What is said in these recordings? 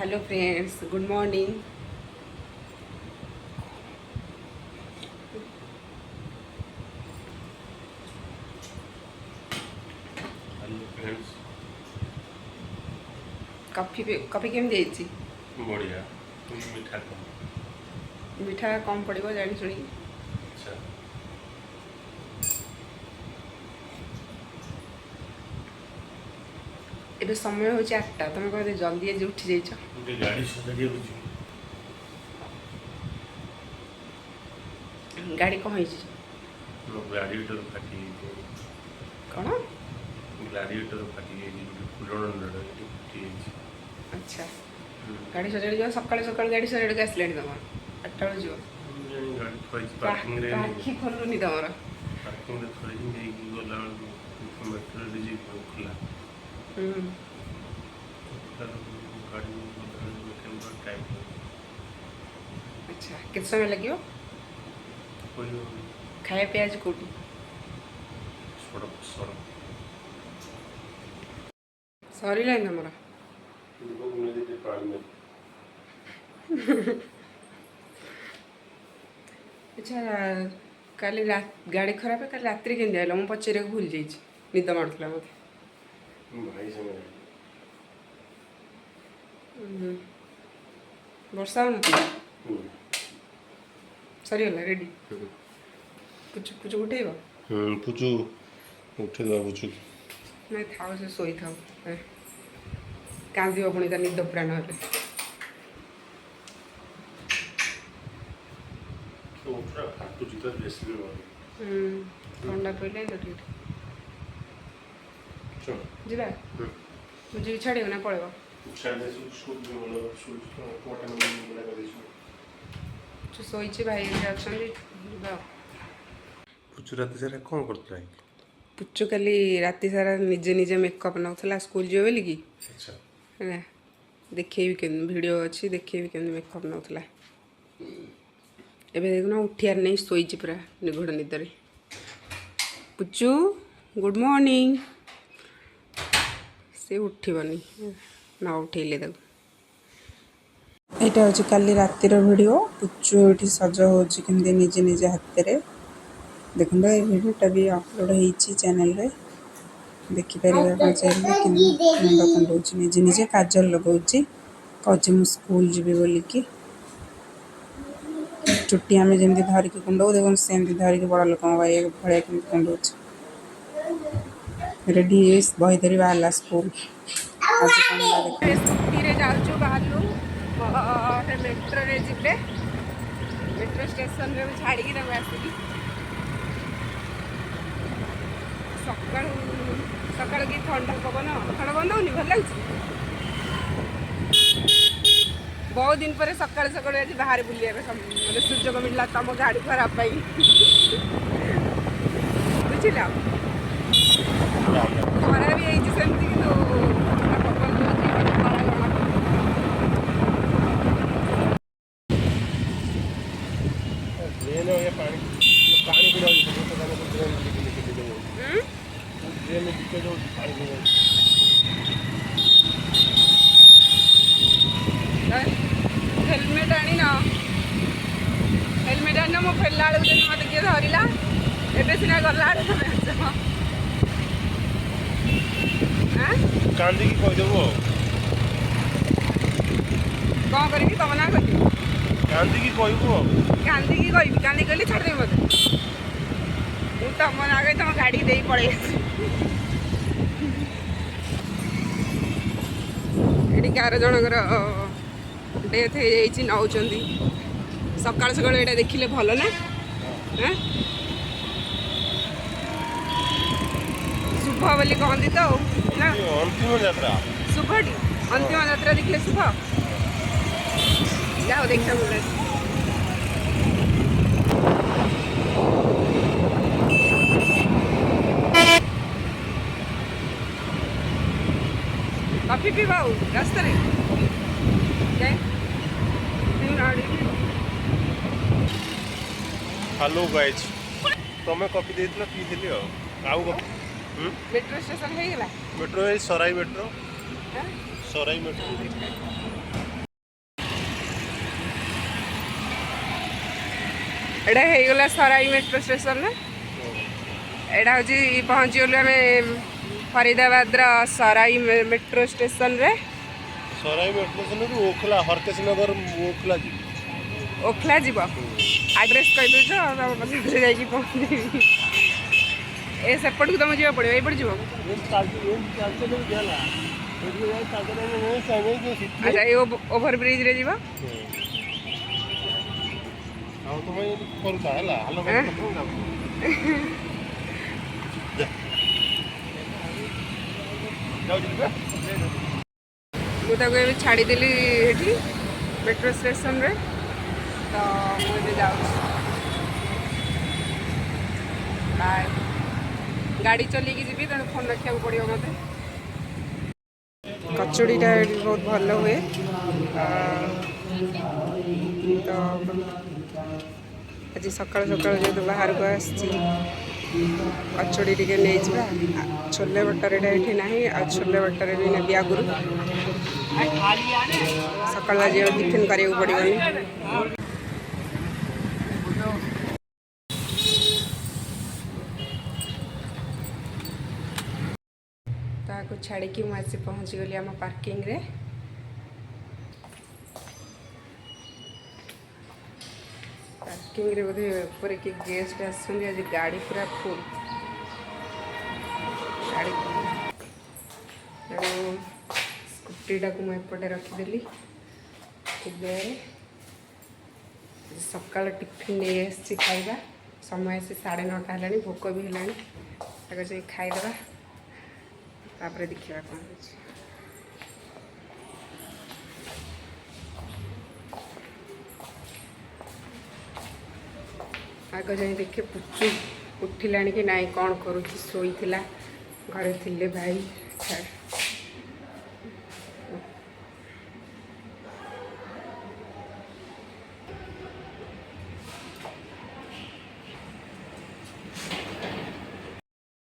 Hello friends, good morning. Hello friends. Coffee केमती जाइए? बढ़िया। मीठा कम। मीठा कम पड़ो जानी शुणी। अच्छा। एबे समय हो 8टा, तुम कहते जल्दी आज उठी जाइछ। मुझे गाड़ी सजाड़ी बुझी। गाड़ी कौन है? मो ग्लाडिएटर फाटी कौन? ग्लाडिएटर फाटी पुराण फाटी। अच्छा, गाड़ी सजाड़ी जाओ सकाଳେ सकाଳେ गाड़ी सजाड़ी के आसले तुम 8टा बेलू जीव। गाड़ी थोड़ी पार्किंग रे आखि खोलुनी तुम। पार्किंग रे थोड़ी नहीं गला मेट्रो रे जी खुला गाड़ी में टाइम अच्छा, कित समय लगे कोई खाया पियाज कौटी? सड़क सड़क सरला तुम? पानी अच्छा, काली गाड़ी खराब है, काली रात्रि के आइल? मुझे पचार भूल जाइए, निद मारूला मत। भाई समय वर्षा हो सरीगला रेडी? पुचु पुचु उठेब? पुचू उठे दवा पुचू नहीं था से शोई था कांदी पुणी निद पूरा ना उठरा फाटू जिता बेसी ठंडा पड़े तो ठीक चल ଯିବା ବୁଝିକି ଛାଡ଼ିବ ନା ପଳେଇବ? ଶୋଇଛି, ଭାଇ ଅଛନ୍ତି, ଯିବା। ପୁଚୁ ରାତି ସାରା କ'ଣ କରୁଥିଲା? ପୁଚୁ କାଲି ରାତି ସାରା ନିଜେ ନିଜେ ମେକଅପ୍ ନେଉଥିଲା ସ୍କୁଲ ଯିବ ବୋଲିକି। ଆଚ୍ଛା। ହେଲା, ଦେଖେଇବି କେମିତି, ଭିଡ଼ିଓ ଅଛି, ଦେଖେଇବି କେମିତି ମେକଅପ୍ ନେଉଥିଲା। ଏବେ ଦେଖୁନ ଉଠିବାର ନାହିଁ, ଶୋଇଛି ପୁରା ନିଘୋଡ଼ ନିଦରେ। Puchu good morning. ସେ ଉଠିବନି ନ ଉଠେଇଲେ ତାକୁ। ଏଇଟା ହେଉଛି କାଲି ରାତିର ଭିଡ଼ିଓ। ପୁଚୁ ଏଠି ସଜ ହେଉଛି କେମିତି ନିଜେ ନିଜେ ହାତରେ। ଦେଖନ୍ତୁ ଏ ଭିଡ଼ିଓଟା ବି ଅପଲୋଡ଼ ହେଇଛି ଚ୍ୟାନେଲରେ, ଦେଖିପାରିବେ ଆପଣ ଚାହିଁଲେ। କେମିତି ମୁଣ୍ଡ କୁଣ୍ଡଉଛି ନିଜେ ନିଜେ, କାଜଲ ଲଗାଉଛି, କହୁଛି ମୁଁ ସ୍କୁଲ ଯିବି ବୋଲିକି। ଚୁଟି ଆମେ ଯେମିତି ଧରିକି କୁଣ୍ଡଉ, ଦେଖନ୍ତୁ ସେମିତି ଧରିକି ବଡ଼ ଲୋକଙ୍କ ଭଳିଆ କେମିତି କୁଣ୍ଡଉଛି। ରେଡ଼ି ହେଇ ବହି ଧରି ବାହାରିଲା ସ୍କୁଲ। ଆଜି କ'ଣ ହେଲା ସ୍କୁଟିରେ ଯାଉଛୁ, ବାହାରିଲୁ ମେଟ୍ରୋରେ ଯିବେ। मेट्रो स्टेशन रे छाड़ी तक आसिकी सका सका कि ठंडा पवन ठंडा बंद होनी भल लगे। बहुत दिन पर सका सका आज बाहर बुलिया मतलब सुजोग मिलला तुम गाड़ी खराब बुझल खरा भी सेमती हेलमेट आनी ना हेलमेट आनी मो फेरला बेलू मत किए धरला एबे सीना गला कांदी कहीदेव कौन करी तुम ना कर कांदी कहबू कांदी कांदी कहली छाड़देवी मत तुम ना कही तुम गाड़ी दे पड़े ये कार जनकर डेथ हो नौ सका सका यहाँ देखिले भल ना शुभ बोली कहती तो ना अंतिम यात्रा शुभटी अंतिम यात्रा देखिले शुभ जाओ देखा बोले कॉफी पीवा रास्ता हेलो गाइज तुम्हें कॉफी देती पीली आउ मेट्रो स्टेशन है मेट्रो सराई मेट्रो सराई मेट्रो एटा हो सराई मेट्रो स्टेशन एटा हूँ पहुँची गलु आम फरीदाबाद सराई मेट्रो स्टेशन रे सराई मेट्रो स्टेशन ओखला हरकेश नगर ओखला जी ओखला जीव आड्रेस कहीदे जाकि पहुँची ए सेपट को तुम जावा पड़ो ये जीव अच्छा ये ओभर ब्रिज रे जीव मुझे छाड़देली ये मेट्रो स्टेशन रे तो मुझे जाऊँ बाय गाड़ी चलिए जी तेणु फोन रखा पड़ो मत कचौड़ीटा बहुत भल हुए तो आज सकाल सकाल जो बाहर को आसी कचौड़ी टे नहीं जा छोले बटरटा ये ना आ छोले बटर भी नेबी आगुरी सकाल आज टिफिन करा पड़ोनी ताको छाड़ी मुझे पहुँची गली आम पार्किंग रे पार्किंग रे बोधे ऊपर कि गेस्ट आसुँच आज गाड़ी पूरा फुल गाड़ी तेणु स्कूटीटा को मुझे रखीदेली सकाल टिफिन नहीं आसी खाଇବା समय से 9:30 है भोक भी है जा खाईदे तापर देखा कौन आग जाए देखे पुचू उठिला कि नाई कौन करुँ शोई घरे थिले भाई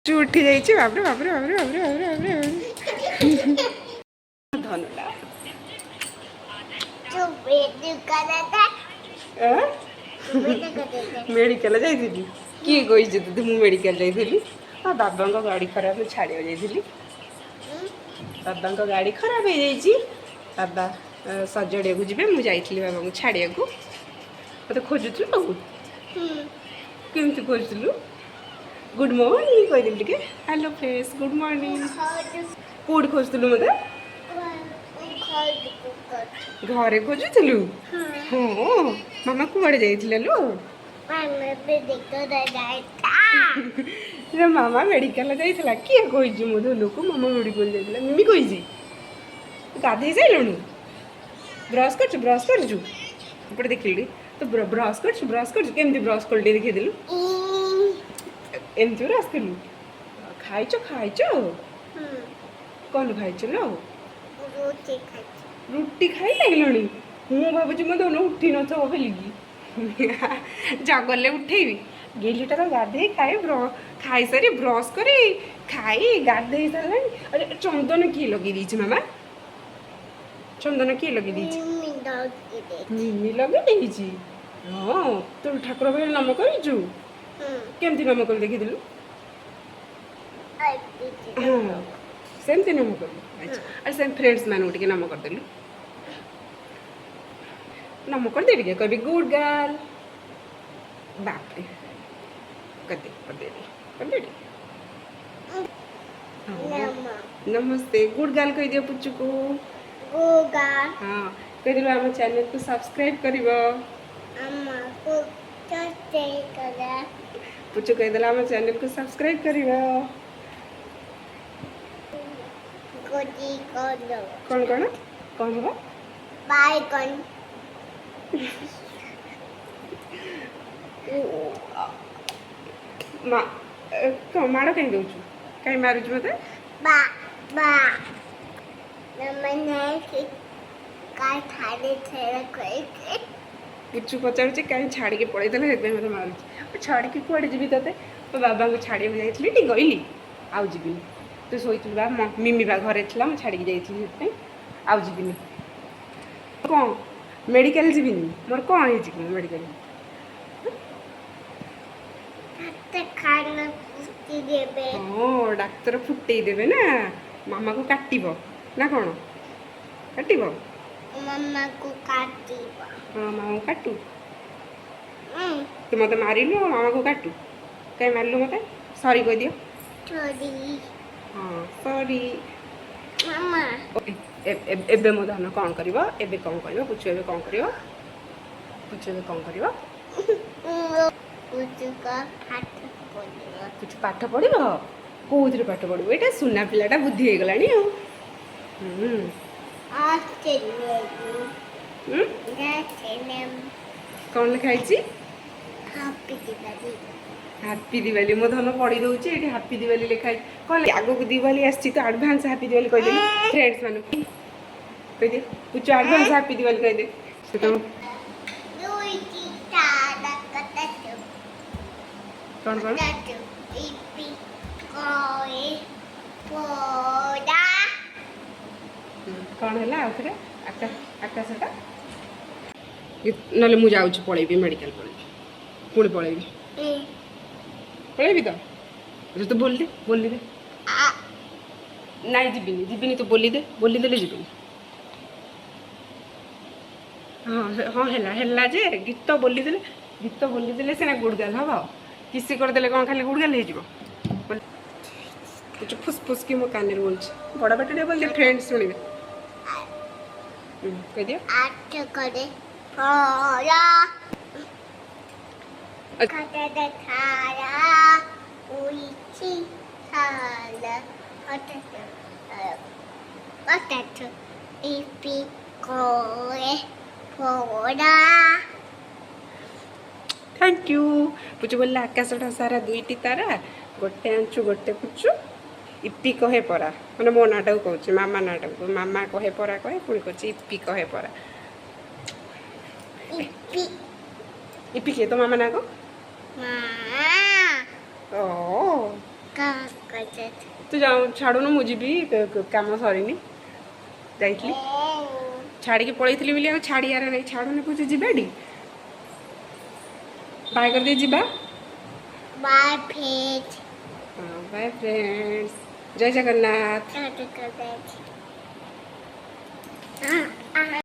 उठी जाइए बाबरे बाबरे बाबरे बाबरे बाबरे बाबरे धनला मेडिकल जाइली किए कही तुझे मुझे मेडिकल जाइली दादा गाड़ी खराब छाड़ा जाइली दादा गाड़ी खराब हो जाइए दादा सजाड़ा को जी मुझे जाइली बाबा को छाड़ा को मत खोजुलु केमती खोजुलु गुड मॉर्निंग कहदेली टे hello fresh good morning Kaut खोजुलु मत घरे खोजुलु हाँ मामा कुआड़े जाइथिले लो मामा मेडिकल जाइथिला किए कहिछि मो धुलु को मामा मेडिकल जाइथिला मिमी कहिछि गाधे जाइलनु ब्रश करछु ऊपर देखिली तो ब्रश करछु केमती ब्रश कर देखि देलु एमती ब्रश कलु खाइछ कौन खाइछ लो रुटी खाई लगे मु भावुँ मत उठी न बोलिकी जगले उठेबी गेलीटा तो गाधे खाए खाई सारी ब्रश करे खाई गाधे सारे अरे चंदन किए लगे मामा चंदन किए लगे मिमी लगे हाँ तो ठाकुर भाई नाम करू केमती नाम कर देखीलु हाँ सेमती नाम कर अच्छा सेम फ्रेंड्स मान टे नाम करदेलु नाम कर दे कभी गुड गर्ल बाप रे कर दे नमस्ते गुड गर्ल कह दियो पुच्चू को हाँ कह दिलो आम चैनल को सब्सक्राइब करिवो पुच्चू कह दिला आम चैनल को सब्सक्राइब करिवो कौन कौन कौन हो बाय कौन माड़ कहीं दौर कहीं मारुच मत पुच्चू पचार कहीं छाड़ी के पड़े मत मारुच छाड़ी कड़े जी ते तो बाबा को छाड़ी जाइली गईली आउ जीविनी तू शोल बा मिमी बा घरे थी मुझे छाड़ी जाइए आउ जीविनी कौन मेडिकल जीविनी मोर कौन है मेडिकल खाना पुष्टि देवे हाँ डाक्तर फुटेई देवे ना मामा को काटिब ना कौन काटिब मम्मा को काटिबा हाँ मामा को काटू तू मत मारिलु मामा को काटू कहीं मारिलु मत सॉरी कह दियो छोड़ी हाँ सॉरी मम्मा एबे मो धन कौन करिवो एबे कौन करिवो पुछु एबे कौन करिवो पुछु एबे कौन करिवो उसका हाथ बोलियो कुछ पाठ पढ़िब कोउथरे पाठ पढ़िब एटा सुना पिलाटा बुद्धि हे गलानी आज चले कौन लिखाई हैप्पी दिवाली हैप्पी दिवाली मो धन पढ़ी दउची एठी हैप्पी दिवाली लिखाई कौन आगो को दिवाली आछि तो एडवांस हैप्पी दिवाली कह दे फ्रेंड्स मानु कह दे कुछ एडवांस हैप्पी दिवाली कह दे से तो लुईची तारा कटतो कौन कौन कटतो इपी कोए पोड़ा कौन है आउथरे आकाशटा नले मु जाउची पळेबी मेडिकल पळेबी पुणी पळेबी पळेबी तो बोल दे नाई जीबिनी तो बोली दे जीबिनी हाँ हाँ है जे गीत बोली देले सीना गुड़गाल हम किसी करदे कौन खाली गुड़गाल हो कुछ फुसफुस की मो कान बोल बड़ बेटे बोल दे फ्रेंड्स शुणवे कह दियो आठ करे पोड़ा कटदा थारा लुईची तारा कटतो इपी कोए पोड़ा थैंक यू पुचु बोल आकाशटा सारा दुईटी तारा गोटे आंचु गोटे पुचु इपी कहे परा मैंने मो नाटा को कहूँ मामा नाटा को मामा कहे परा कहे पुणी कहूँ इपी कहे परा इपी इपी किए तो मामा ना को माँ ओ का करते तू जाओ छाड़ू मु जीबी काम सरीनी जाइली छाड़ी पलैली बोली छाड़ियार नहीं छाड़ूनी पूछे जीवाटी बाय कर दे जीवा बाय फेज बाय फ्रेंड्स जय जगन्नाथ करते